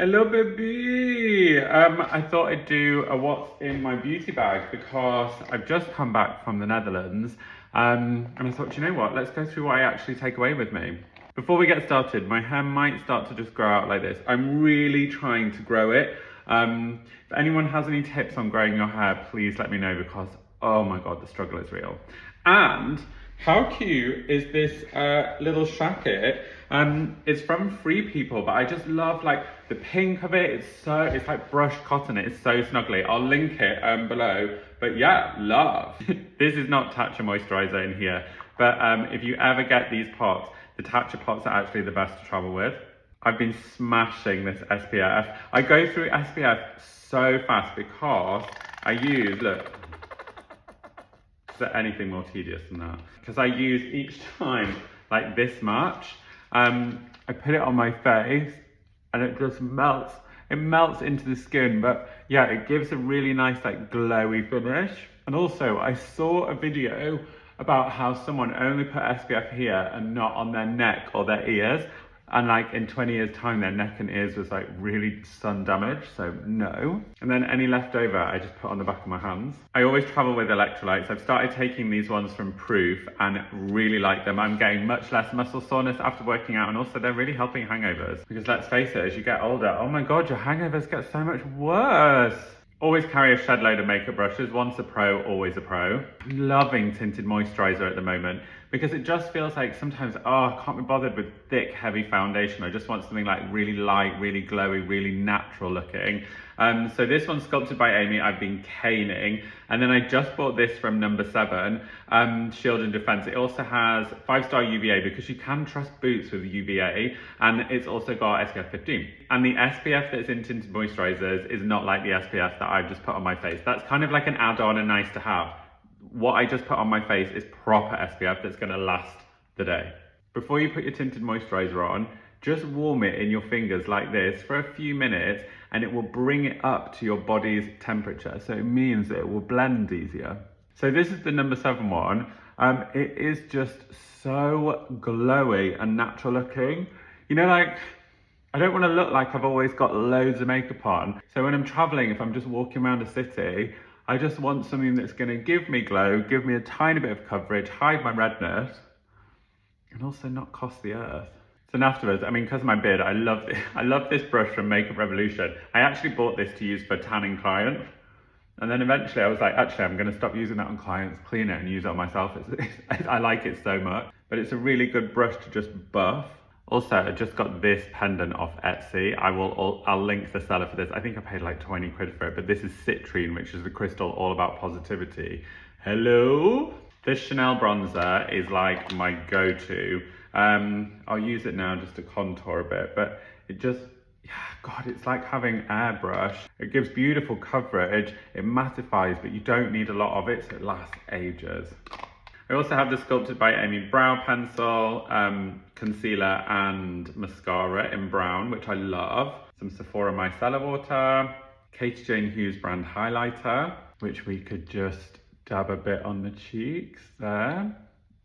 Hello, baby. I thought I'd do a what's in my beauty bag because I've just come back from the Netherlands. And I thought, you know what? Let's go through what I actually take away with me. Before we get started, my hair might start to just grow out like this. I'm really trying to grow it. If anyone has any tips on growing your hair, please let me know because, oh my God, the struggle is real. And how cute is this little shacket? It's from Free People, but I just love like the pink of it. It's like brushed cotton. It's so snuggly. I'll link it below. But yeah, love. This is not Tatcha moisturizer in here, but if you ever get these pots, the Tatcha pots are actually the best to travel with. I've been smashing this SPF. I go through SPF so fast because I use, look, is there anything more tedious than that? Because I use each time like this much. I put it on my face and it just melts. It melts into the skin, but yeah, it gives a really nice like glowy finish. And also I saw a video about how someone only put SPF here and not on their neck or their ears. And like in 20 years time, their neck and ears was like really sun damaged, so no. And then any leftover, I just put on the back of my hands. I always travel with electrolytes. I've started taking these ones from Proof and really like them. I'm getting much less muscle soreness after working out, and also they're really helping hangovers. Because let's face it, as you get older, oh my God, your hangovers get so much worse. Always carry a shed load of makeup brushes. Once a pro, always a pro. I'm loving tinted moisturizer at the moment because it just feels like sometimes, I can't be bothered with thick, heavy foundation. I just want something like really light, really glowy, really natural looking. So this one's Sculpted by Aimee. I've been caning. And then I just bought this from No7 Shield Defence. It also has 5-star UVA because you can trust boots with UVA. And it's also got SPF 15. And the SPF that's in tinted moisturizers is not like the SPF that I've just put on my face. That's kind of like an add-on and nice to have. What I just put on my face is proper SPF that's going to last the day. Before you put your tinted moisturizer on, just warm it in your fingers like this for a few minutes and it will bring it up to your body's temperature. So it means that it will blend easier. So this is the No7 one. It is just so glowy and natural looking. You know, like, I don't want to look like I've always got loads of makeup on. So when I'm traveling, if I'm just walking around a city, I just want something that's going to give me glow, give me a tiny bit of coverage, hide my redness, and also not cost the earth. So then afterwards, I mean, because of my beard, I love this brush from Makeup Revolution. I actually bought this to use for tanning clients. And then eventually I was like, actually, I'm going to stop using that on clients, clean it and use it on myself. I like it so much, but it's a really good brush to just buff. Also, I just got this pendant off Etsy. I'll link the seller for this. I think I paid like 20 quid for it, but this is Citrine, which is the crystal all about positivity. Hello? This Chanel bronzer is like my go-to. I'll use it now just to contour a bit, but it just, yeah, God, it's like having airbrush. It gives beautiful coverage, it mattifies, but you don't need a lot of it, so it lasts ages. I also have the Sculpted by Aimee brow pencil, concealer and mascara in brown, which I love. Some Sephora Micellar water, Katie Jane Hughes brand highlighter, which we could just dab a bit on the cheeks there.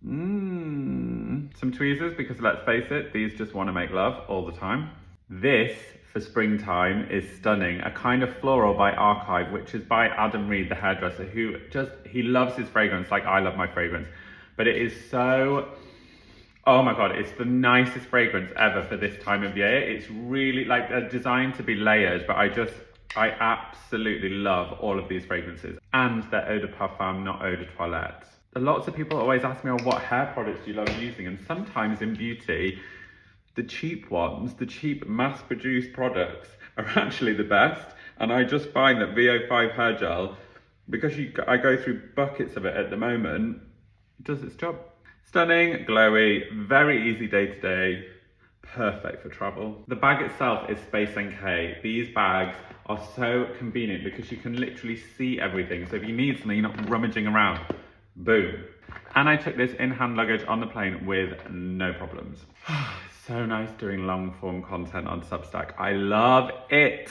Some tweezers, because let's face it, these just want to make love all the time. This, for springtime, is stunning. A Kind of Floral by Arkive, which is by Adam Reed, the hairdresser, who he loves his fragrance like I love my fragrance. But it is so, oh my God, it's the nicest fragrance ever for this time of year. It's really like they're designed to be layered, but I absolutely love all of these fragrances. And they're eau de parfum, not eau de toilette. Lots of people always ask me, oh, what hair products do you love using? And sometimes in beauty, the cheap ones, the cheap mass-produced products are actually the best. And I just find that VO5 hair gel, because I go through buckets of it at the moment, it does its job. Stunning, glowy, very easy day to day, perfect for travel. The bag itself is Space NK. These bags are so convenient because you can literally see everything. So if you need something, you're not rummaging around. Boom. And I took this in-hand luggage on the plane with no problems. So nice doing long form content on Substack. I love it.